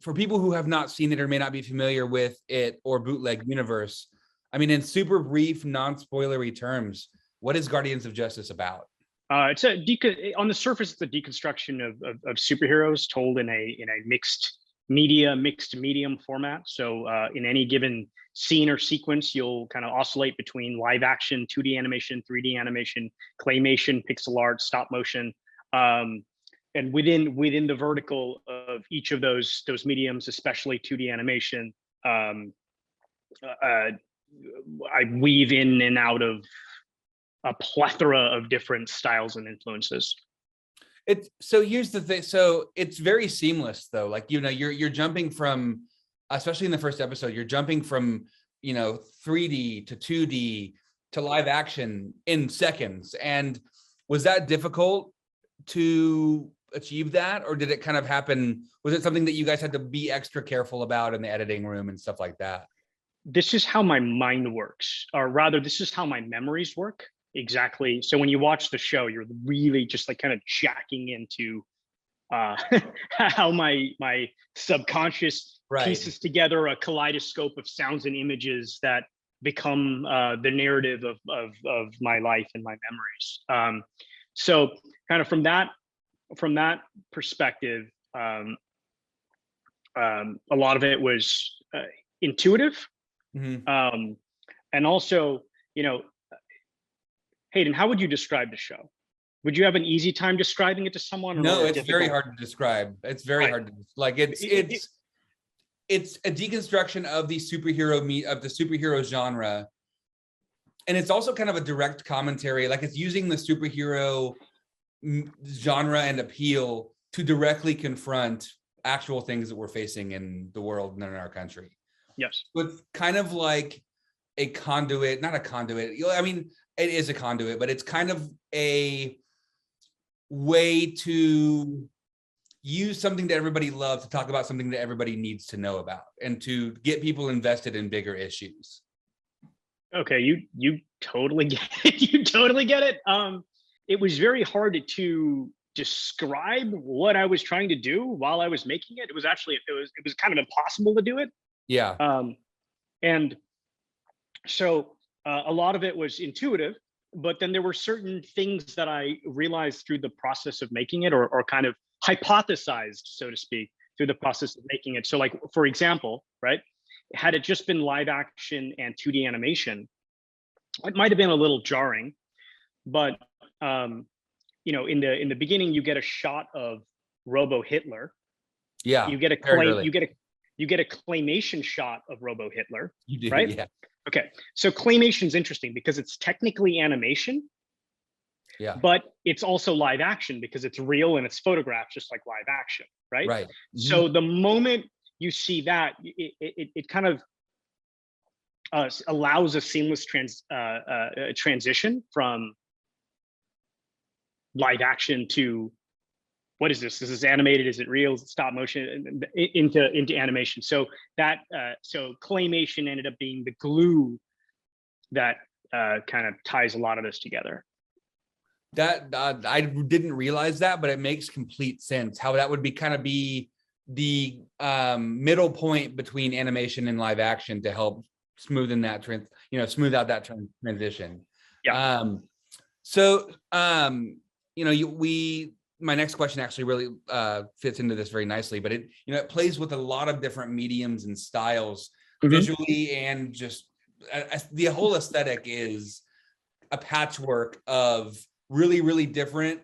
for people who have not seen it or may not be familiar with it or bootleg universe, I mean, in super brief, non-spoilery terms, what is Guardians of Justice about? It's on the surface, it's a deconstruction of superheroes told in a mixed medium format. So in any given scene or sequence, you'll kind of oscillate between live action, 2D animation, 3D animation, claymation, pixel art, stop motion. And within the vertical of each of those mediums, especially 2D animation, I weave in and out of a plethora of different styles and influences. So here's the thing. So it's very seamless though. Like, you're jumping from, especially in the first episode, you're jumping from, 3D to 2D to live action in seconds. And was that difficult to achieve that? Or did it kind of happen? Was it something that you guys had to be extra careful about in the editing room and stuff like that? This is how my mind works, or rather, this is how my memories work. Exactly. So when you watch the show, you're really just like kind of jacking into how my subconscious pieces together a kaleidoscope of sounds and images that become the narrative of my life and my memories. So kind of from that perspective, a lot of it was intuitive. Mm-hmm. And also, Hayden, how would you describe the show? Would you have an easy time describing it to someone? No, it's very hard to describe. It's very hard to like. It's a deconstruction of the superhero genre, and it's also kind of a direct commentary. Like, it's using the superhero genre and appeal to directly confront actual things that we're facing in the world and in our country. Yes, but kind of like a conduit, not a conduit. I mean, it is a conduit, but it's kind of a way to use something that everybody loves to talk about something that everybody needs to know about and to get people invested in bigger issues. Okay, you totally get it. You totally get it. It was very hard to describe what I was trying to do while I was making it. It was kind of impossible to do it. Yeah. And so a lot of it was intuitive, but then there were certain things that I realized through the process of making it, or kind of hypothesized, so to speak, through the process of making it. So, like, for example, right, had it just been live action and 2D animation, it might have been a little jarring, but in the beginning, you get a shot of Robo Hitler. Yeah. You get a claymation shot of Robo Hitler. You do, right? Yeah. Okay, so claymation is interesting because it's technically animation, but it's also live action because it's real and it's photographed just like live action, right? Right. Mm-hmm. So the moment you see that, it kind of allows a seamless transition from live action to, what is this? Is this animated? Is it real? Is it stop motion? Into animation. So that so claymation ended up being the glue that kind of ties a lot of this together. That I didn't realize that, but it makes complete sense how that would be the middle point between animation and live action to help smooth out that transition. Yeah. My next question actually really fits into this very nicely, but it plays with a lot of different mediums and styles, mm-hmm. visually, and just the whole aesthetic is a patchwork of really, really different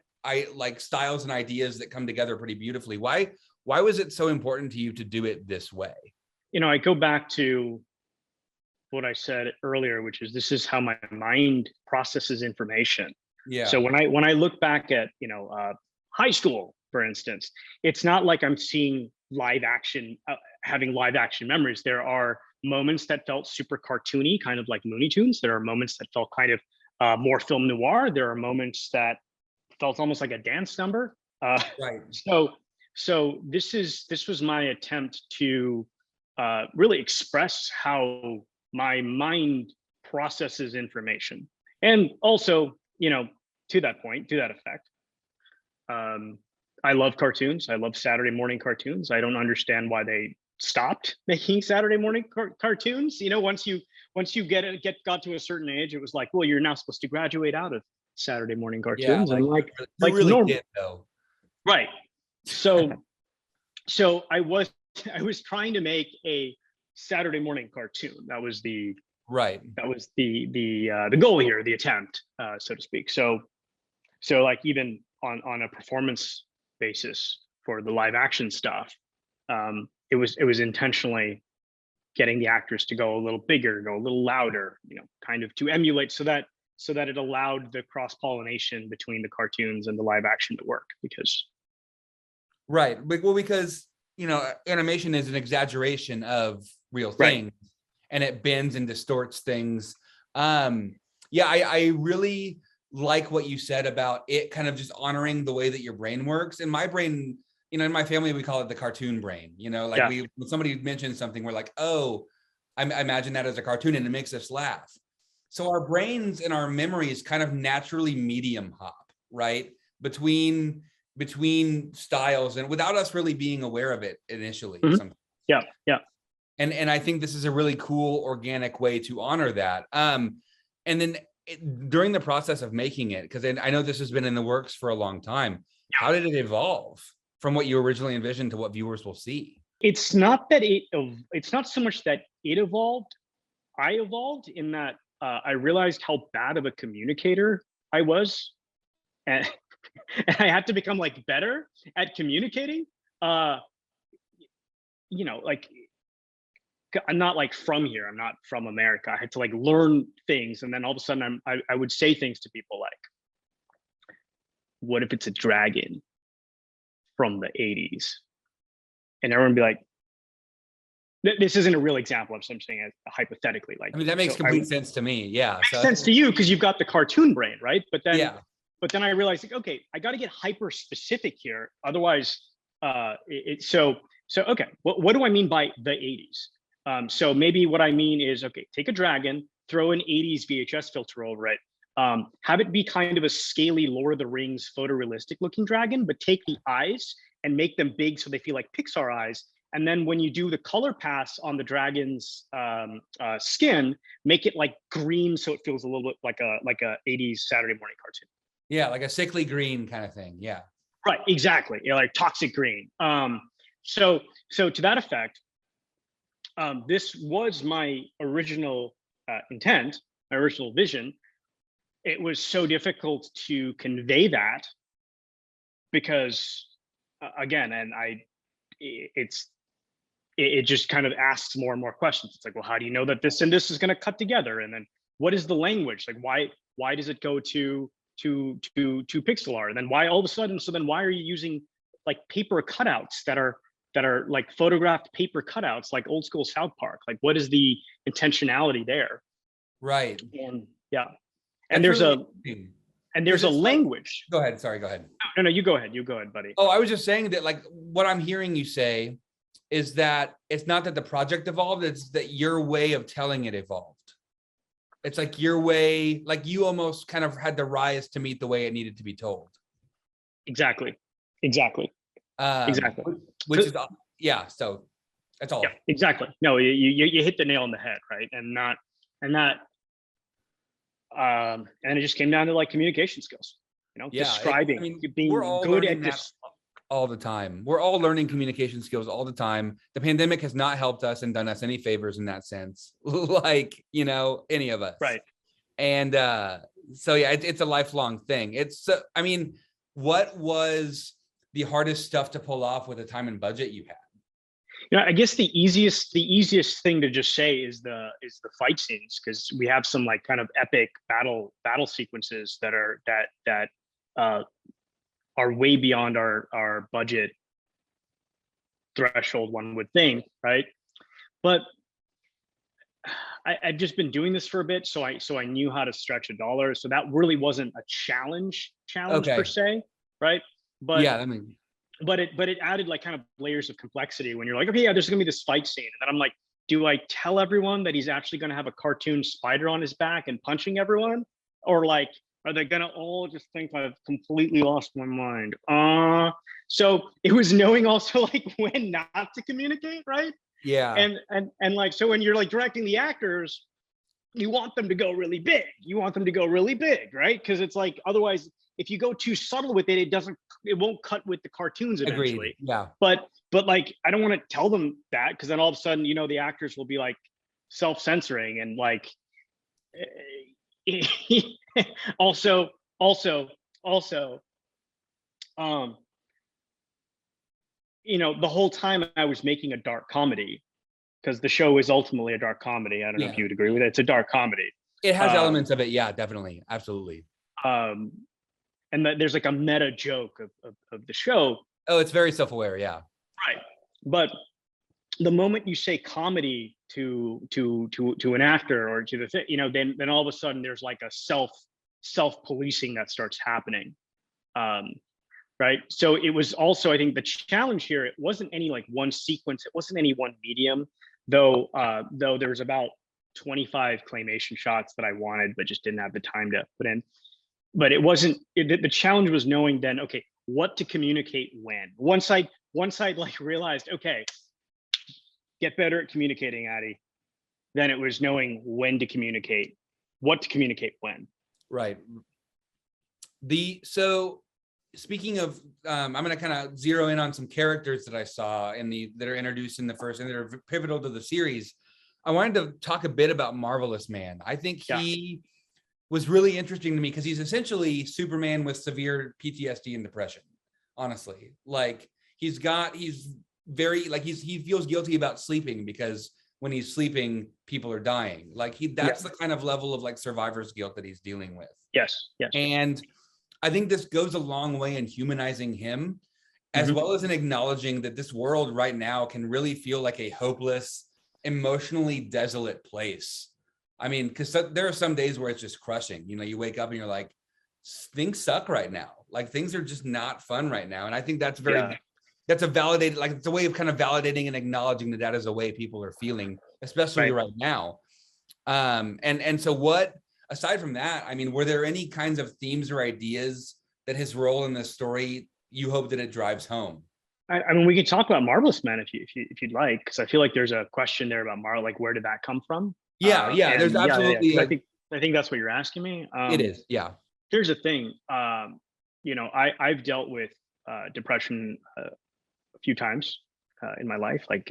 styles and ideas that come together pretty beautifully. Why was it so important to you to do it this way? I go back to what I said earlier, which is this is how my mind processes information. Yeah. So when I look back at high school, for instance, it's not like I'm seeing live action, having live action memories. There are moments that felt super cartoony, kind of like Looney Tunes. There are moments that felt kind of more film noir. There are moments that felt almost like a dance number. Right. So this was my attempt to really express how my mind processes information, and also, to that effect, I love cartoons. I love Saturday morning cartoons. I don't understand why they stopped making Saturday morning cartoons. You know, once you got to a certain age, it was like, well, you're now supposed to graduate out of Saturday morning Yeah, cartoons, and who like really normal, did though? right? So so I was trying to make a Saturday morning cartoon. Right. That was the goal here, the attempt, so to speak. So like even on a performance basis for the live action stuff, it was intentionally getting the actors to go a little bigger, go a little louder, you know, kind of to emulate so that it allowed the cross pollination between the cartoons and the live action to work. Because right, well, because you know, animation is an exaggeration of real things, right, and it bends and distorts things. Yeah, I really like what you said about it kind of just honoring the way that your brain works. And my brain, you know, in my family, we call it the cartoon brain. You know, like when somebody mentions something, we're like, oh, I imagine that as a cartoon, and it makes us laugh. So our brains and our memories kind of naturally medium hop, right? Between styles, and without us really being aware of it initially. Mm-hmm. Yeah. And I think this is a really cool organic way to honor that. And then during the process of making it, because I know this has been in the works for a long time, how did it evolve from what you originally envisioned to what viewers will see? It's not so much that it evolved. I evolved in that I realized how bad of a communicator I was, and, and I had to become like better at communicating. You know, like I'm not like from here. I'm not from America. I had to like learn things, and then all of a sudden I would say things to people like, "What if it's a dragon from the '80s?" And everyone would be like, "This isn't a real example. I'm saying it hypothetically." Like, I mean, that makes complete sense to me. Yeah, makes sense to you because you've got the cartoon brain, right? But then, yeah. But then I realized, like, okay, I got to get hyper specific here. Otherwise, so okay, what do I mean by the '80s? So maybe what I mean is, okay, take a dragon, throw an '80s VHS filter over it, have it be kind of a scaly Lord of the Rings photorealistic looking dragon, but take the eyes and make them big so they feel like Pixar eyes. And then when you do the color pass on the dragon's skin, make it like green so it feels a little bit like a '80s Saturday morning cartoon. Yeah, like a sickly green kind of thing. Yeah. Right, exactly. You know, like toxic green. So to that effect, this was my original intent, my original vision. It was so difficult to convey that because, again, and it just kind of asks more and more questions. It's like, well, how do you know that this and this is going to cut together? And then what is the language? Like, why does it go to pixel art? And then why all of a sudden, so then why are you using like paper cutouts that are like photographed paper cutouts, like old school South Park? Like, what is the intentionality there? Right. And yeah. And there's a language. Go ahead. Sorry, go ahead. No, you go ahead. You go ahead, buddy. Oh, I was just saying that, like, what I'm hearing you say is that it's not that the project evolved, it's that your way of telling it evolved. It's like your way, like you almost kind of had to rise to meet the way it needed to be told. Exactly. Which is, yeah. So that's all. Yeah, exactly. No, you hit the nail on the head, right? And it just came down to like communication skills, you know, describing, being good at this all the time. We're all learning communication skills all the time. The pandemic has not helped us and done us any favors in that sense, like, you know, any of us. Right. And so, yeah, it's a lifelong thing. It's, I mean, what was the hardest stuff to pull off with the time and budget you had? You know, I guess the easiest thing to just say is the fight scenes, because we have some like kind of epic battle sequences that are way beyond our budget threshold, one would think, right? But I've just been doing this for a bit, so I knew how to stretch a dollar. So that really wasn't a challenge okay. per se, right? But yeah, I mean, but it added like kind of layers of complexity when you're like, okay, yeah, there's gonna be this fight scene, and then I'm like, do I tell everyone that he's actually gonna have a cartoon spider on his back and punching everyone, or like Are they gonna all just think I've completely lost my mind? So it was knowing also like when not to communicate, right? Yeah. And like, so when you're like directing the actors, you want them to go really big. You want them to go really big, right? Because it's like, otherwise, if you go too subtle with it, it won't cut with the cartoons Agreed. eventually. Yeah. But like, I don't want to tell them that, because then all of a sudden, the actors will be like self-censoring and like, also, um, the whole time I was making a dark comedy, because the show is ultimately a dark comedy. I don't know if Yeah. you would agree with it. It's a dark comedy. It has Um, elements of it. Yeah, definitely. Absolutely. um, and that there's like a meta joke of the show. Oh, it's very self-aware. Yeah. Right. But the moment you say comedy to an actor or to the thing, then all of a sudden there's like a self-policing that starts happening. Right. So it was also, I think the challenge here, it wasn't any like one sequence, it wasn't any one medium, though there was about 25 claymation shots that I wanted, but just didn't have the time to put in. But it wasn't, the challenge was knowing then, okay, what to communicate when. Once I like realized, okay, get better at communicating, Addy, then it was knowing when to communicate, what to communicate when. Right. So speaking of, I'm going to kind of zero in on some characters that I saw that are introduced in the first and that are pivotal to the series. I wanted to talk a bit about Marvelous Man. I think he was really interesting to me because he's essentially Superman with severe PTSD and depression. Honestly, like he feels guilty about sleeping because when he's sleeping, people are dying. Like that's the kind of level of like survivor's guilt that he's dealing with. Yes. And I think this goes a long way in humanizing him, as well as in acknowledging that this world right now can really feel like a hopeless, emotionally desolate place. I mean, because there are some days where it's just crushing. You wake up and you're like, things suck right now. Like things are just not fun right now. And I think that's that's a validated, like it's a way of kind of validating and acknowledging that is a way people are feeling, especially right now. And so what, aside from that, I mean, were there any kinds of themes or ideas that his role in this story, you hope that it drives home? I mean, we could talk about Marvelous Man if you'd like, because I feel like there's a question there about Marvel, like where did that come from? There's absolutely. Yeah. I think that's what you're asking me. It is, yeah. Here's the thing. I've dealt with depression a few times in my life. Like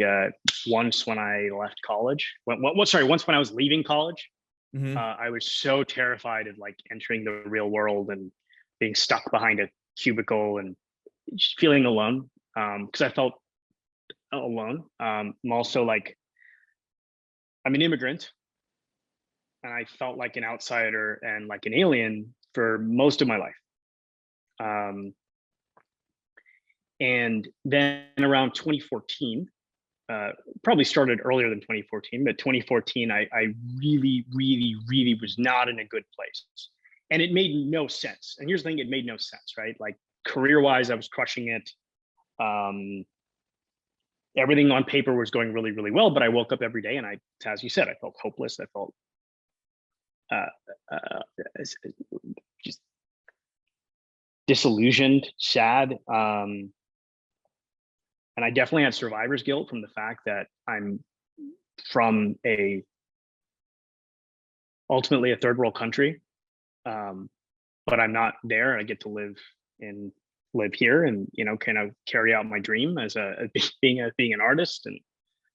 once when I left college. Once when I was leaving college. I was so terrified of like entering the real world and being stuck behind a cubicle and just feeling alone, because I felt alone. I'm also like, I'm an immigrant and I felt like an outsider and like an alien for most of my life. And then around 2014, probably started earlier than 2014, but 2014, I really, really, really was not in a good place. And it made no sense. And here's the thing, it made no sense, right? Like career-wise, I was crushing it. Everything on paper was going really, really well, but I woke up every day and as you said, I felt hopeless. I felt just disillusioned, sad. And I definitely had survivor's guilt from the fact that I'm from ultimately a third world country, but I'm not there. I get to live here and kind of carry out my dream as being an artist. And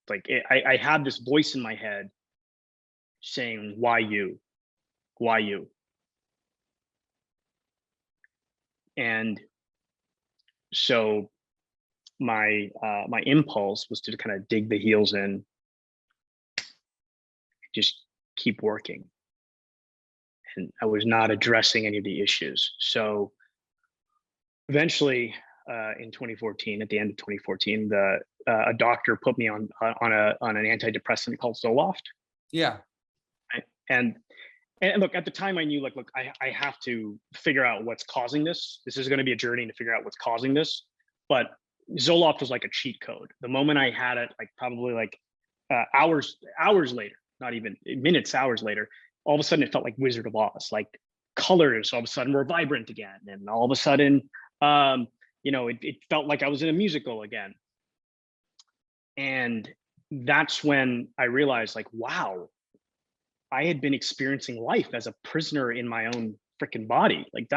like I had this voice in my head saying, why you? And so my impulse was to kind of dig the heels in, just keep working. And I was not addressing any of the issues. So eventually in 2014, at the end of 2014, a doctor put me on an antidepressant called Zoloft. Yeah. And look, at the time I knew, like, look, I have to figure out what's causing this. This is going to be a journey to figure out what's causing this. But Zoloft was like a cheat code. The moment I had it, like probably like hours later, not even minutes, hours later, all of a sudden it felt like Wizard of Oz. Like colors all of a sudden were vibrant again, and all of a sudden, it felt like I was in a musical again. And that's when I realized, like, wow, I had been experiencing life as a prisoner in my own freaking body. Like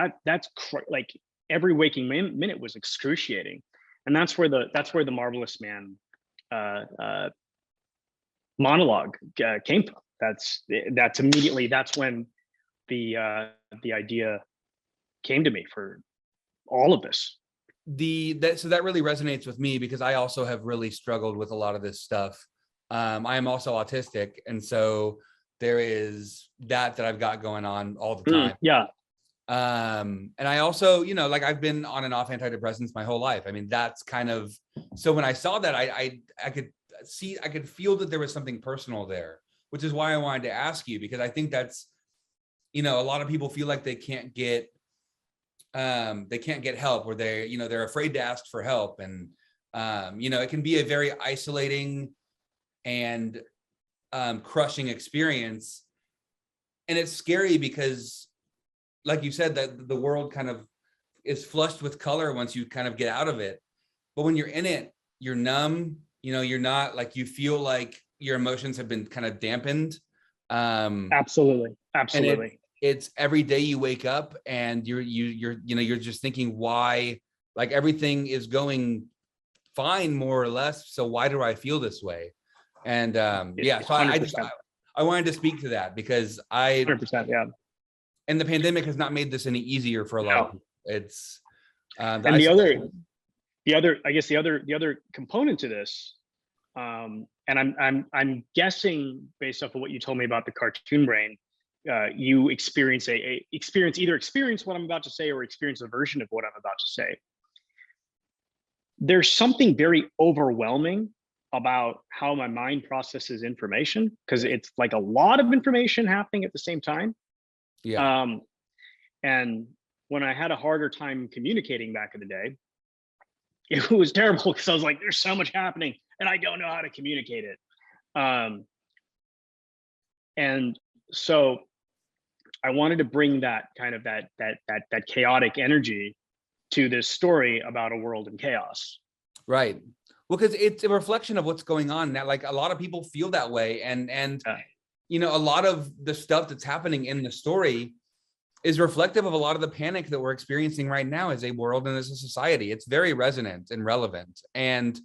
like every waking minute was excruciating. And that's where the Marvelous Man monologue came from. That's when the idea came to me for all of this. So that really resonates with me, because I also have really struggled with a lot of this stuff. I am also autistic, and so there is that I've got going on all the time. Yeah. And I also, like, I've been on and off antidepressants my whole life. I mean, that's kind of, so when I saw that, I could feel that there was something personal there, which is why I wanted to ask you, because I think that's, a lot of people feel like they can't get help, or they're afraid to ask for help. And, it can be a very isolating and crushing experience. And it's scary because, like you said, that the world kind of is flushed with color once you kind of get out of it. But when you're in it, you're numb, you're not, like, you feel like your emotions have been kind of dampened. Absolutely. And it's every day you wake up and you're just thinking, why, like, everything is going fine, more or less. So why do I feel this way? And so I wanted to speak to that, because 100%, yeah. And the pandemic has not made this any easier for a lot of people. It's and the other component to this, and I'm guessing, based off of what you told me about the cartoon brain, you experience experience what I'm about to say, or experience a version of what I'm about to say. There's something very overwhelming about how my mind processes information, because it's like a lot of information happening at the same time. Yeah. And when I had a harder time communicating back in the day, it was terrible, because I was like, there's so much happening and I don't know how to communicate it. And so I wanted to bring that kind of that chaotic energy to this story about a world in chaos. Right. Well, because it's a reflection of what's going on now. Like, a lot of people feel that way. And a lot of the stuff that's happening in the story is reflective of a lot of the panic that we're experiencing right now as a world and as a society. It's very resonant and relevant. And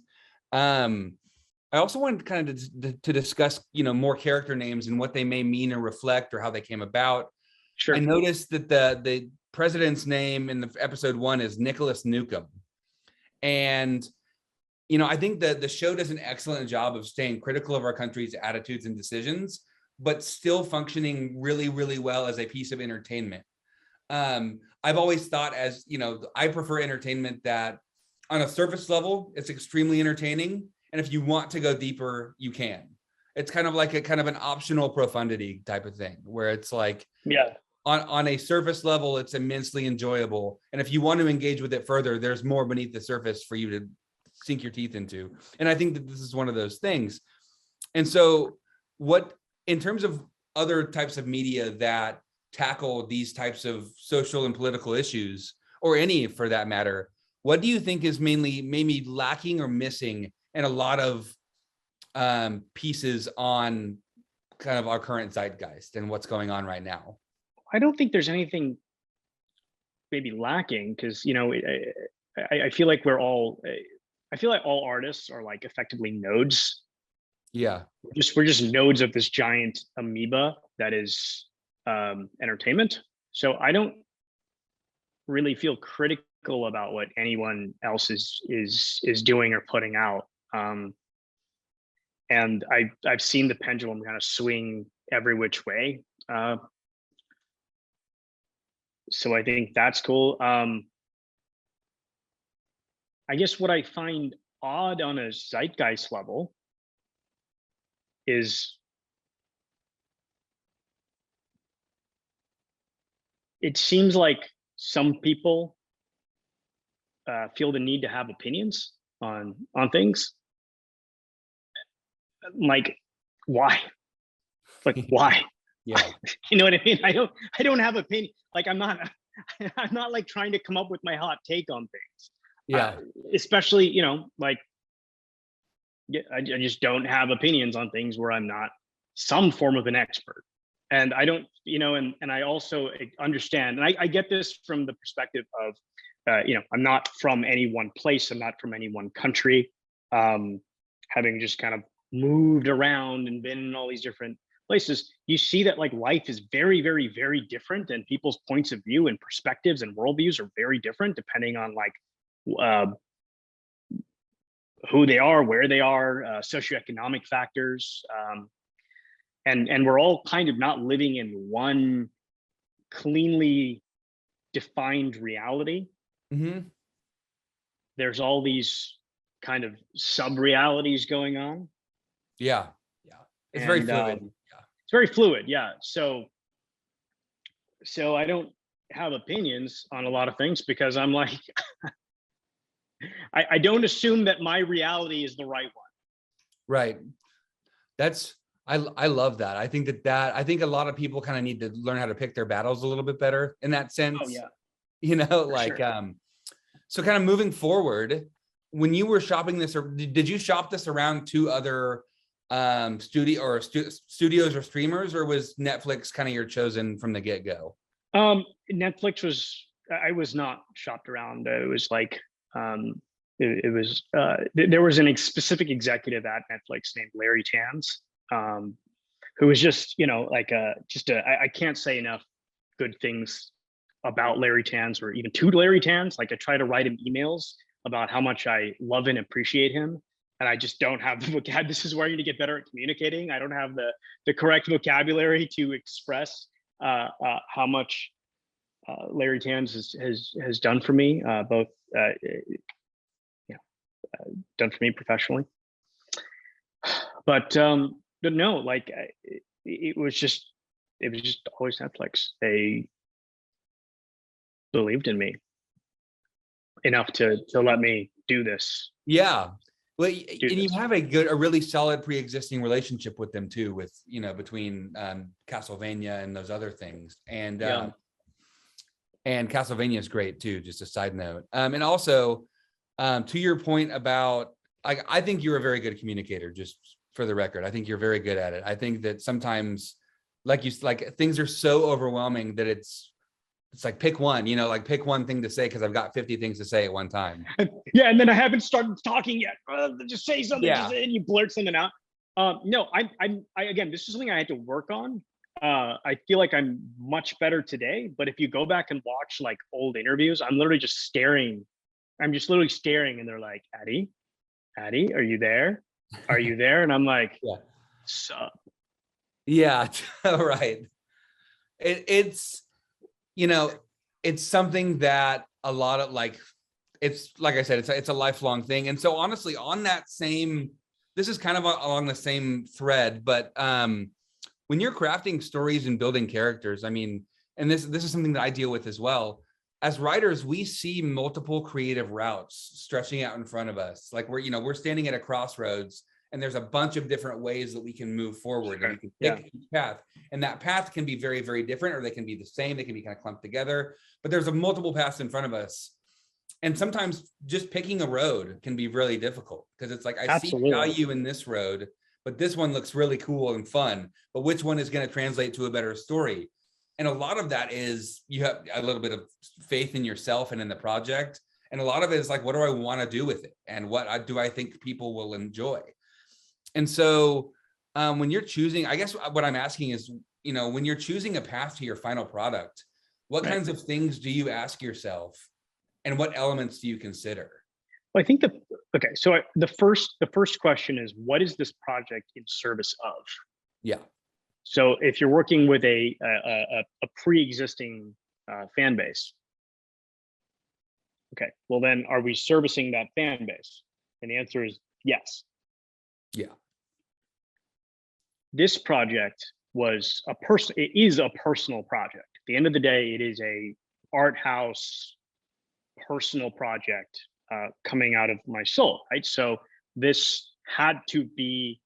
I also wanted kind of to discuss, more character names and what they may mean or reflect, or how they came about. Sure. I noticed that the president's name in the episode 1 is Nicholas Newcomb. And, I think that the show does an excellent job of staying critical of our country's attitudes and decisions, but still functioning really, really well as a piece of entertainment. I've always thought, as I prefer entertainment that on a surface level, it's extremely entertaining. And if you want to go deeper, you can. It's kind of like an optional profundity type of thing, where it's like, yeah, on a surface level, it's immensely enjoyable. And if you want to engage with it further, there's more beneath the surface for you to sink your teeth into. And I think that this is one of those things. And so in terms of other types of media that tackle these types of social and political issues, or any for that matter, what do you think is maybe lacking or missing in a lot of pieces on kind of our current zeitgeist and what's going on right now? I don't think there's anything maybe lacking, because I feel like all artists are like effectively nodes. Yeah. We're just nodes of this giant amoeba that is entertainment. So I don't really feel critical about what anyone else is doing or putting out. And I've seen the pendulum kind of swing every which way. So I think that's cool. I guess what I find odd on a zeitgeist level is it seems like some people feel the need to have opinions on things. Like, why? Like, why? Yeah. You know what I mean? I don't have opinion. Like I'm not like trying to come up with my hot take on things. Uh, Yeah. especially, like, yeah, I just don't have opinions on things where I'm not some form of an expert. And I don't, and I also understand, and I get this from the perspective of, I'm not from any one place. I'm not from any one country. Having just kind of moved around and been in all these different places, you see that like life is very, very, very different, and people's points of view and perspectives and worldviews are very different depending on like who they are, where they are, socioeconomic factors, and we're all kind of not living in one cleanly defined reality. Mm-hmm. There's all these kind of sub realities going on. Yeah. Yeah. It's And very fluid. Yeah. it's very fluid. Yeah. So I don't have opinions on a lot of things because I'm like, I don't assume that my reality is the right one. Right. That's I love that. I think I think a lot of people kind of need to learn how to pick their battles a little bit better in that sense. Oh yeah. Like Sure. so kind of moving forward, when you were shopping this, or did you shop this around to other studios or streamers, or was Netflix kind of your chosen from the get-go? Netflix was, I was not shopped around. It was like, there was an specific executive at Netflix named Larry Tans, who was just, like I can't say enough good things about Larry Tans, or even to Larry Tans. Like I try to write him emails about how much I love and appreciate him, and I just don't have the vocabulary. This is where I need to get better at communicating. I don't have the correct vocabulary to express how much Larry Tans has done for me, both done for me professionally. But no, like it was just always Netflix. They believed in me enough to let me do this. Yeah. Well, and you this. have a really solid pre-existing relationship with them too, with between Castlevania and those other things, and Yeah. and Castlevania is great too. Just a side note, and also to your point about, I think you're a very good communicator. Just for the record, I think you're very good at it. I think that sometimes, like things are so overwhelming that it's like pick one, like pick one thing to say, because I've got 50 things to say at one time. Yeah, and then I haven't started talking yet. Just say something, Yeah. and you blurt something out. No, I again, this is something I had to work on. I feel like I'm much better today, but if you go back and watch like old interviews, I'm literally just staring. I'm just literally staring, and they're like, Addie, are you there? Are you there? And I'm like, Yeah. sup? Yeah. Right. It's it's something that a lot of it's like I said, it's a lifelong thing. And so honestly, on that same, this is kind of along the same thread, but when you're crafting stories and building characters, I mean, and this is something that I deal with as well. As writers, we see multiple creative routes stretching out in front of us. Like we're standing at a crossroads, and there's a bunch of different ways that we can move forward. Sure. And we can pick each path. And that path can be very, very different, or they can be the same. They can be kind of clumped together, but there's a multiple paths in front of us. And sometimes just picking a road can be really difficult, because it's like, I see value in this road, but this one looks really cool and fun, but which one is going to translate to a better story? And a lot of that is you have a little bit of faith in yourself and in the project. And a lot of it is like, what do I want to do with it? And what do I think people will enjoy? And so when you're choosing, I guess what I'm asking is, when you're choosing a path to your final product, what kinds of things do you ask yourself, and what elements do you consider? Well, I think so the first question is, what is this project in service of? Yeah. So if you're working with a pre-existing fan base, okay, well then are we servicing that fan base? And the answer is yes. Yeah. This project it is a personal project. At the end of the day, it is a art house personal project coming out of my soul, right? So this had to be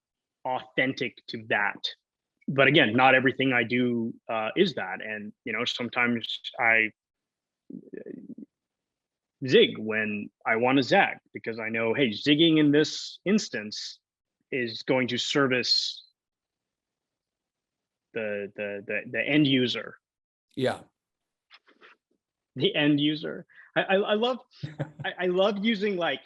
authentic to that but again, not everything I do is that. And, you know, sometimes I zig when I want to zag, because I know, hey, zigging in this instance is going to service the end user. Yeah. The end user. I love I love using like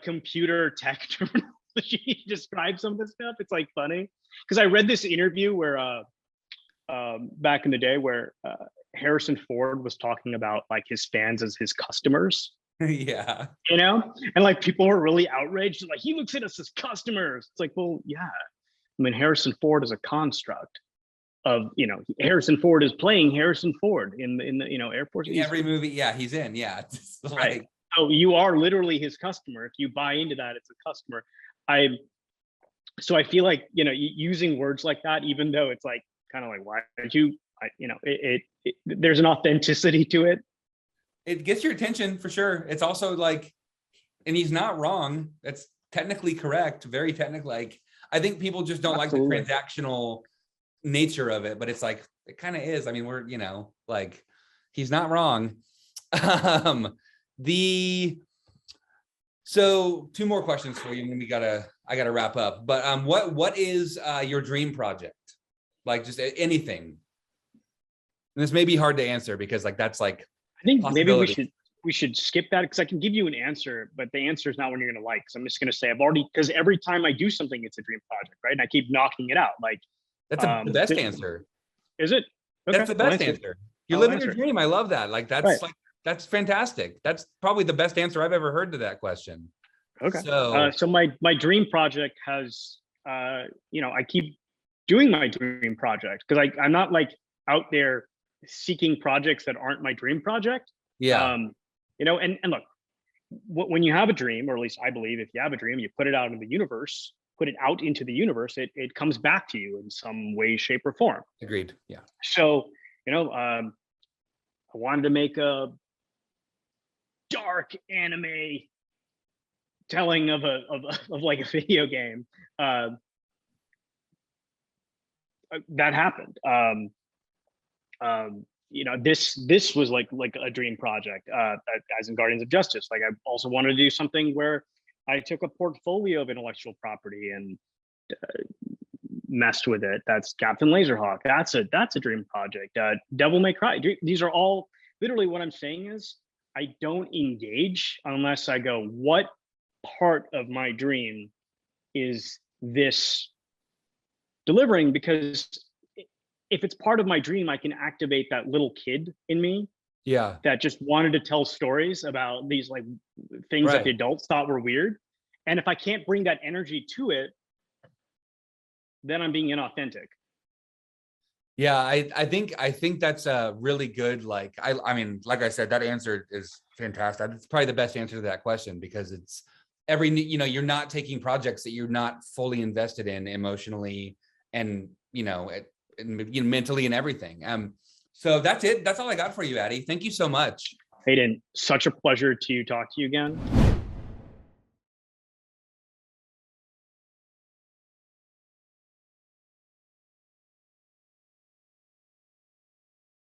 computer tech terminology to describe some of this stuff. It's like funny because I read this interview where back in the day where Harrison Ford was talking about like his fans as his customers. Yeah. You know, and like people were really outraged, like he looks at us as customers. It's like, well, yeah, I mean, Harrison Ford is a construct of, you know, Harrison Ford is playing Harrison Ford in the you know, Air Force. In every movie, yeah, he's in. Yeah. It's like, right. So you are literally his customer. If you buy into that, it's a customer. So I feel like, you know, using words like that, even though it's like kind of like, why did you, you know, there's an authenticity to it. It gets your attention for sure. It's also like, and he's not wrong. That's technically correct. Very technical. Like, I think people just don't Absolutely. like the transactional nature of it, but it's like, it kind of is. I mean, we're, you know, like, he's not wrong. So 2 more questions for you, and then I gotta wrap up. But what is your dream project? Like, just anything. And this may be hard to answer because like that's like, I think maybe we should skip that, because I can give you an answer, but the answer is not one you're gonna like. So I'm just gonna say because every time I do something, it's a dream project, right? And I keep knocking it out. Like that's the best answer. Is it? Okay. That's the best answer. You're living your dream. I love that. Like that's right. like, that's fantastic. That's probably the best answer I've ever heard to that question. Okay. So my dream project has you know, I keep doing my dream project because I'm not like out there seeking projects that aren't my dream project. Yeah. You know, and look, when you have a dream, or at least I believe if you have a dream, you put it out in the universe, it comes back to you in some way, shape, or form. Agreed. Yeah. So, you know, I wanted to make a dark anime telling of like a video game. That happened. You know, this was like a dream project, as in Guardians of Justice. Like I also wanted to do something where I took a portfolio of intellectual property and messed with it. That's Captain Laserhawk. That's a dream project. Devil May Cry. These are all literally what I'm saying is I don't engage unless I go, what part of my dream is this delivering? Because if it's part of my dream, I can activate that little kid in me. Yeah. That just wanted to tell stories about these like things that the adults thought were weird. And if I can't bring that energy to it, then I'm being inauthentic. Yeah, I think that's a really good, like, I mean, like I said, that answer is fantastic. It's probably the best answer to that question, because it's you know, you're not taking projects that you're not fully invested in emotionally and, you know, mentally and everything. So that's it. That's all I got for you, Addy. Thank you so much. Hayden, such a pleasure to talk to you again.